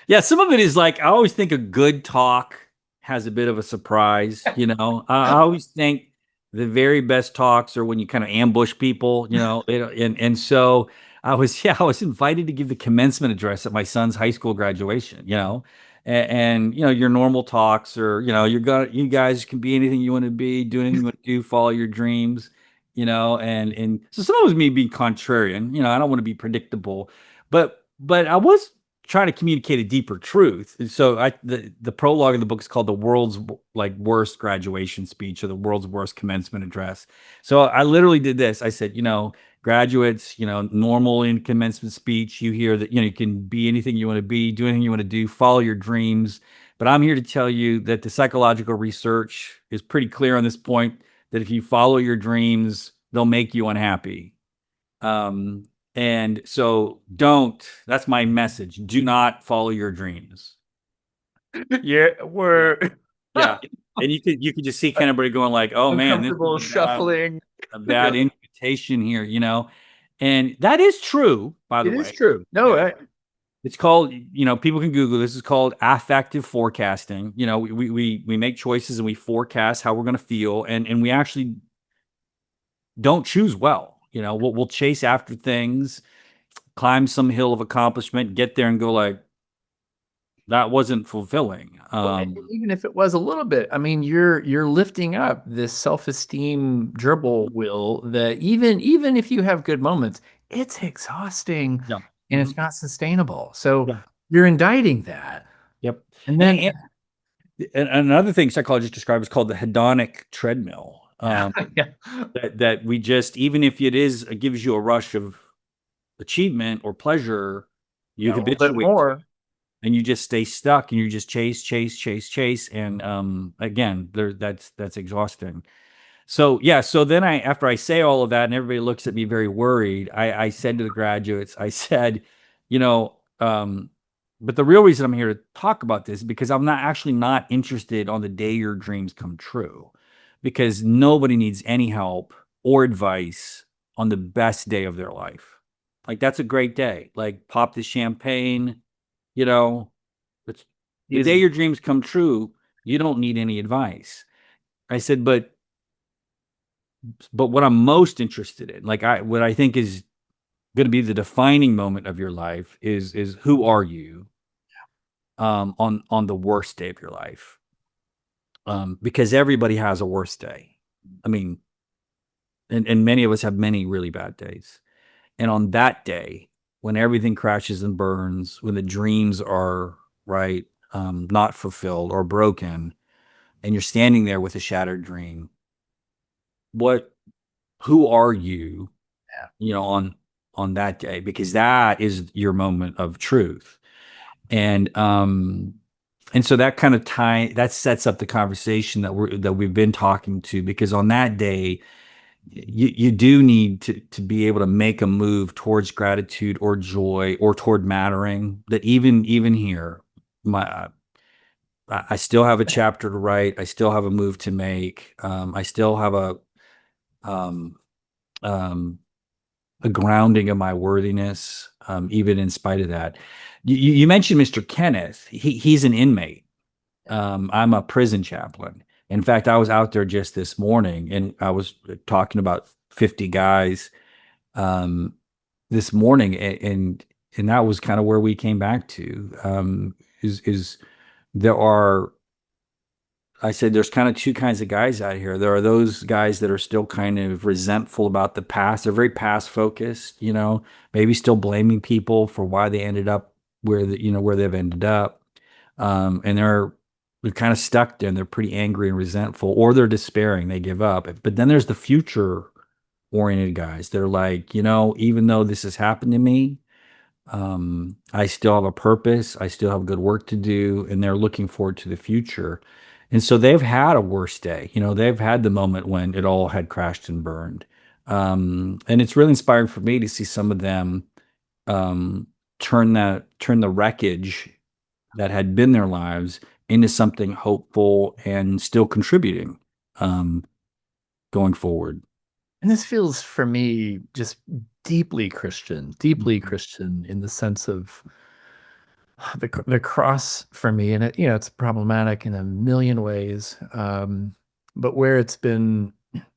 Yeah, some of it is like I always think a good talk has a bit of a surprise, you know. I always think the very best talks are when you kind of ambush people, you know. And so I was yeah, I was invited to give the commencement address at my son's high school graduation, you know. And you know, your normal talks are, you know, you guys can be anything you want to be, do anything you want to do, follow your dreams, you know, and so some of it was me being contrarian, you know, I don't want to be predictable, but I was trying to communicate a deeper truth. And so the prologue of the book is called the world's like worst graduation speech, or the world's worst commencement address. So I literally did this. I said, you know, graduates, you know, normal in commencement speech, you hear that, you know, you can be anything you want to be, do anything you want to do, follow your dreams. But I'm here to tell you that the psychological research is pretty clear on this point, that if you follow your dreams, they'll make you unhappy. Um, and so that's my message. Do not follow your dreams. Yeah, Yeah. we're Yeah. And you could just see kind of everybody going like, oh man, this is uncomfortable shuffling. a Yeah, bad invitation here, you know. And that is true, by the it is way. true. No, Yeah. It's called, you know, people can Google this. Is called affective forecasting. You know, we make choices and we forecast how we're going to feel, and we actually don't choose well. You know, we'll chase after things, climb some hill of accomplishment, get there and go like, that wasn't fulfilling. well, even if it was a little bit, I mean, you're lifting up this self-esteem gerbil wheel that even if you have good moments, it's exhausting Yeah. and Mhm. it's not sustainable. So Yeah. you're indicting that. Yep. And And, then and, and another thing psychologists describe is called the hedonic treadmill. yeah, That we just, even if it gives you a rush of achievement or pleasure, you got a little bit habituate to it, more. and you just stay stuck, and you just chase, and again, that's exhausting. So yeah, so then after I say all of that and everybody looks at me very worried, I said to the graduates, I said, you know, but the real reason I'm here to talk about this is because I'm not interested on the day your dreams come true, because nobody needs any help or advice on the best day of their life. Like that's a great day. Like pop the champagne, you know, it's the Is day your dreams come true. You don't need any advice. I said, but what I'm most interested in, like what I think is going to be the defining moment of your life is who are you on the worst day of your life, because everybody has a worst day. I mean, and many of us have many really bad days. And on that day, when everything crashes and burns, when the dreams are right, not fulfilled or broken, and you're standing there with a shattered dream, what, who are you, Yeah. on that day? Because that is your moment of truth. And so that kind of that sets up the conversation that we've been talking to, because on that day you do need to be able to make a move towards gratitude or joy or toward mattering. That even here, my I still have a chapter to write. I still have a move to make. I still have um, um, a grounding of my worthiness, even in spite of that. You mentioned Mr. Kenneth. He's an inmate. I'm a prison chaplain. In fact, I was out there just this morning, and I was talking about 50 guys um, this morning, and that was kind of where we came back to. Is there are I said there's kind of two kinds of guys out here. There are those guys that are still kind of resentful about the past. They're very past focused, maybe still blaming people for why they ended up where they've ended up. And they're kind of stuck there and they're pretty angry and resentful, or they're despairing, they give up. But then there's the future oriented guys. They're like, even though this has happened to me, I still have a purpose. I still have good work to do, and they're looking forward to the future. And so they've had a worse day. They've had the moment when it all had crashed and burned. And it's really inspiring for me to see some of them um, turn the wreckage that had been their lives into something hopeful and still contributing um, going forward. And this feels for me just deeply Christian in the sense of the cross for me. And it's problematic in a million ways. But where it's been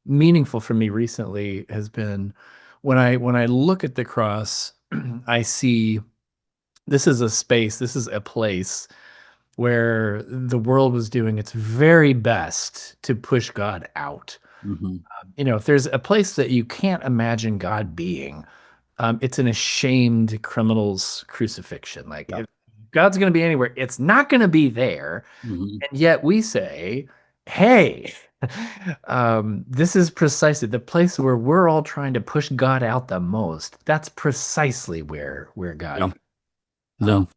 meaningful for me recently has been when I look at the cross, I see this is a place where the world was doing its very best to push God out. Mhm. If there's a place that you can't imagine God being, it's an ashamed criminal's crucifixion. Like, Yeah. if God's going to be anywhere, it's not going to be there. Mhm. And yet we say, hey, this is precisely the place where we're all trying to push God out the most. That's precisely where God Yeah. is. No.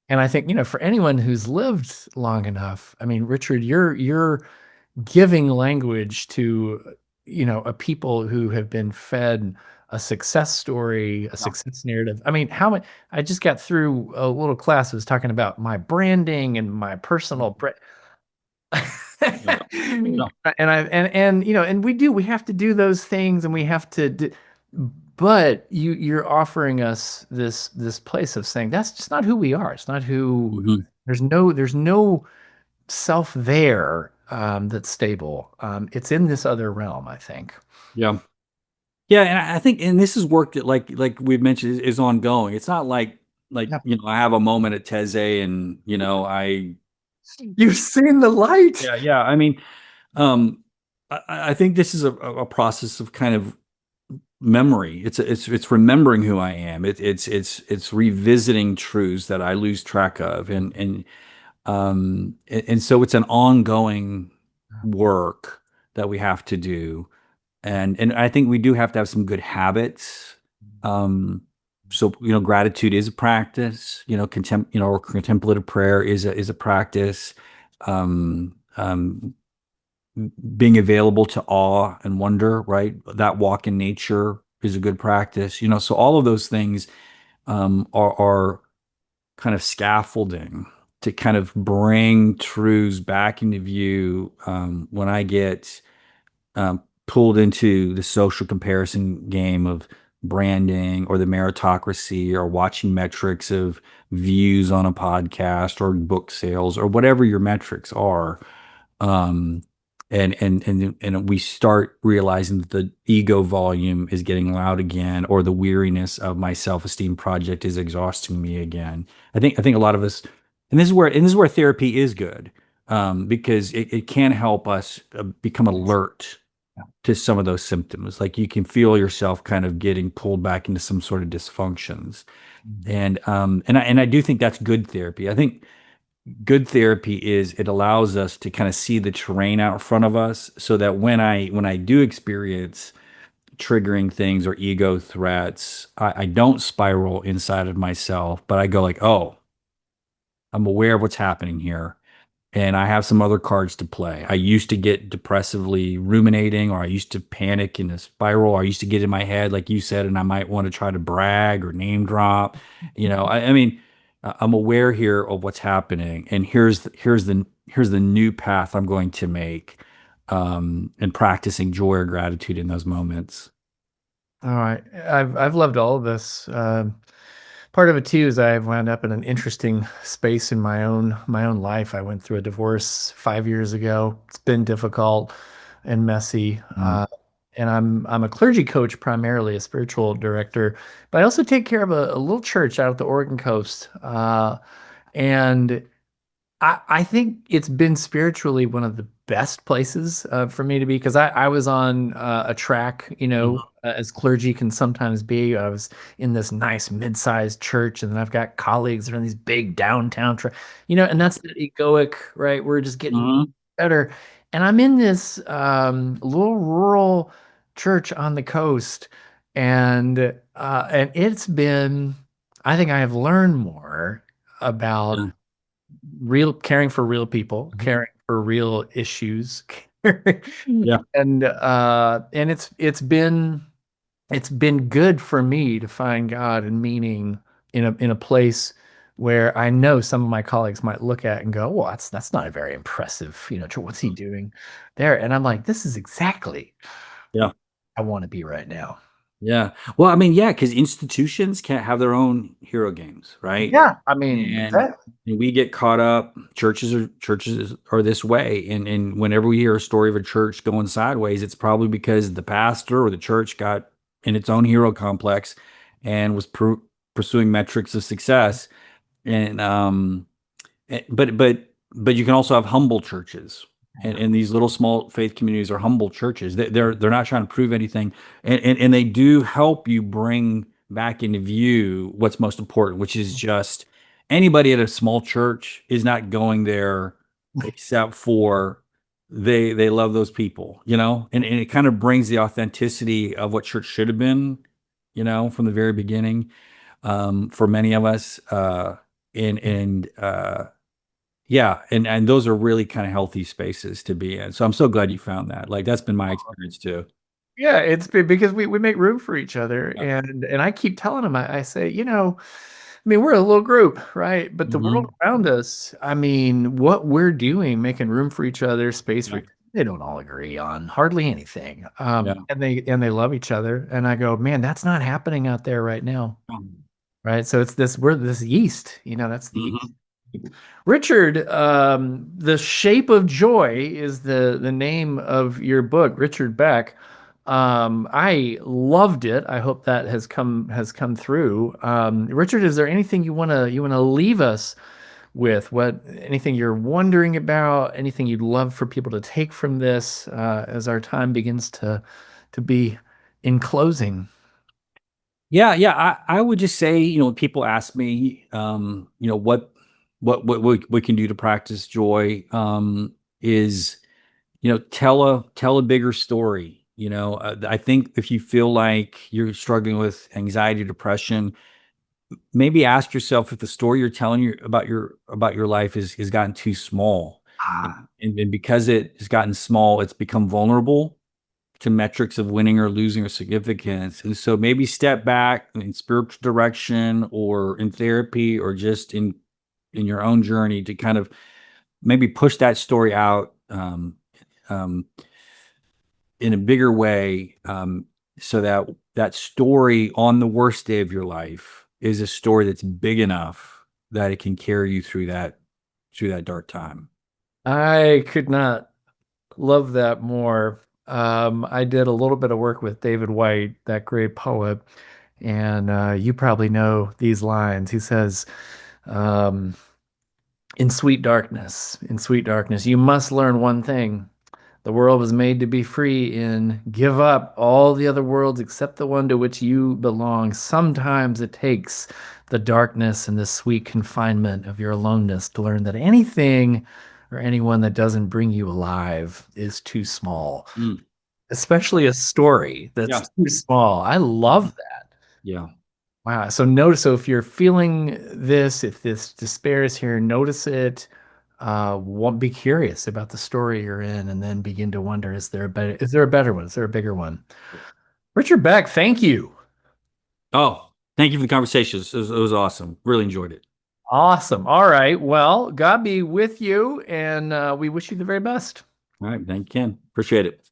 And I think, for anyone who's lived long enough, I mean, Richard, you're giving language to, a people who have been fed a success story, a Yeah. success narrative. I mean, how much I just got through a little class that was talking about my branding and my personal Yeah. Yeah. and we have to do those things and we have to do, but you're offering us this place of saying that's just not who we are. It's not who Mhm. there's no self there that's stable. It's in this other realm, I think. Yeah. Yeah, and I think, and this is work that, like we've mentioned, is ongoing. It's not like Yeah. I have a moment at Teze, and I You've seen the light. yeah. I mean, um, I think this is a process of kind of memory. It's remembering who I am. It's revisiting truths that I lose track of, and so it's an ongoing work that we have to do. And I think we do have to have some good habits. Um, so gratitude is a practice. Or contemplative prayer is a practice. Um, um, Being available to awe and wonder, right? That walk in nature is a good practice. So all of those things are kind of scaffolding to kind of bring truths back into view when I get pulled into the social comparison game of branding or the meritocracy or watching metrics of views on a podcast or book sales or whatever your metrics are. Um, and we start realizing that the ego volume is getting loud again, or the weariness of my self-esteem project is exhausting me again. I think a lot of us, and this is where therapy is good, because it can help us become alert to some of those symptoms. Like you can feel yourself kind of getting pulled back into some sort of dysfunctions, and I do think that's good therapy. I think good therapy is it allows us to kind of see the terrain out in front of us, so that when I do experience triggering things or ego threats, I don't spiral inside of myself, but I go like, oh, I'm aware of what's happening here, and I have some other cards to play. I used to get depressively ruminating, or I used to panic in a spiral, or I used to get in my head, like you said, and I might want to try to brag or name drop. I mean, I'm aware here of what's happening, and here's the new path I'm going to make, and practicing joy or gratitude in those moments. All right. I've loved all of this. Part of it too is I've wound up in an interesting space in my own life. I went through a divorce 5 years ago. It's been difficult and messy. Mm. And I'm a clergy coach, primarily a spiritual director, but I also take care of a little church out at the Oregon coast. And I think it's been spiritually one of the best places for me to be, because I was on a track, as clergy can sometimes be. I was in this nice mid-sized church, and then I've got colleagues that are in these big downtown, and that's the egoic, right? We're just getting Mhm. better. And I'm in this little rural church on the coast, and it's been, I think I have learned more about Yeah. real caring for real people, Mhm. caring for real issues, Yeah. and it's been good for me to find God and meaning in a place where I know some of my colleagues might look at and go, "Well, that's not a very impressive, what's he doing there?" And I'm like, "This is exactly Yeah. I want to be right now." Yeah. Well, I mean, yeah, because institutions can't have their own hero games, right? Yeah, I mean And that. we get caught up. Churches are this way, and whenever we hear a story of a church going sideways, it's probably because the pastor or the church got in its own hero complex and was pursuing metrics of success. And but you can also have humble churches, and these little small faith communities are humble churches. They're not trying to prove anything, and they do help you bring back into view what's most important, which is just anybody at a small church is not going there except for they love those people, and it kind of brings the authenticity of what church should have been, from the very beginning, for many of us, and yeah, and those are really kind of healthy spaces to be in. So I'm so glad you found that. Like that's been my experience too. Yeah, it's been because we make room for each other, Yeah. and I keep telling them, I say, I mean, we're a little group, right? But the world Mhm. around us, I mean, what we're doing, making room for each other, space for Yeah. they don't all agree on hardly anything. Yeah. And they love each other. And I go, man, that's not happening out there right now. Mhm. Right. So we're this yeast, that's the yeast. Mhm. Richard, The Shape of Joy is the name of your book, Richard Beck. I loved it. I hope that has come through. Richard, is there anything you wanna leave us with? Anything you're wondering about? Anything you'd love for people to take from this as our time begins to be in closing? Yeah, yeah. I would just say, when people ask me, what we can do to practice joy, is, tell a bigger story. I think if you feel like you're struggling with anxiety, depression, maybe ask yourself if the story you're telling you about your life is gotten too small, and, Ah, and because it has gotten small, it's become vulnerable to metrics of winning or losing or significance. And so maybe step back in spiritual direction, or in therapy, or just in your own journey, to kind of maybe push that story out, um, in a bigger way, so that that story on the worst day of your life is a story that's big enough that it can carry you through that dark time. I could not love that more. I did a little bit of work with David White, that great poet, and you probably know these lines. He says, um, in sweet darkness, you must learn one thing. The world was made to be free and give up all the other worlds except the one to which you belong. Sometimes it takes the darkness and the sweet confinement of your aloneness to learn that anything or anyone that doesn't bring you alive is too small, Mm, especially a story that's yeah. too small. I love that. Yeah. Wow. So notice, so if you're feeling this, if this despair is here, notice it. Won't be curious about the story you're in, and then begin to wonder: is there a better one? Is there a bigger one? Richard Beck, thank you. Oh, thank you for the conversation. It was awesome. Really enjoyed it. Awesome. All right. Well, God be with you, and we wish you the very best. All right. Thank you, Ken. Appreciate it.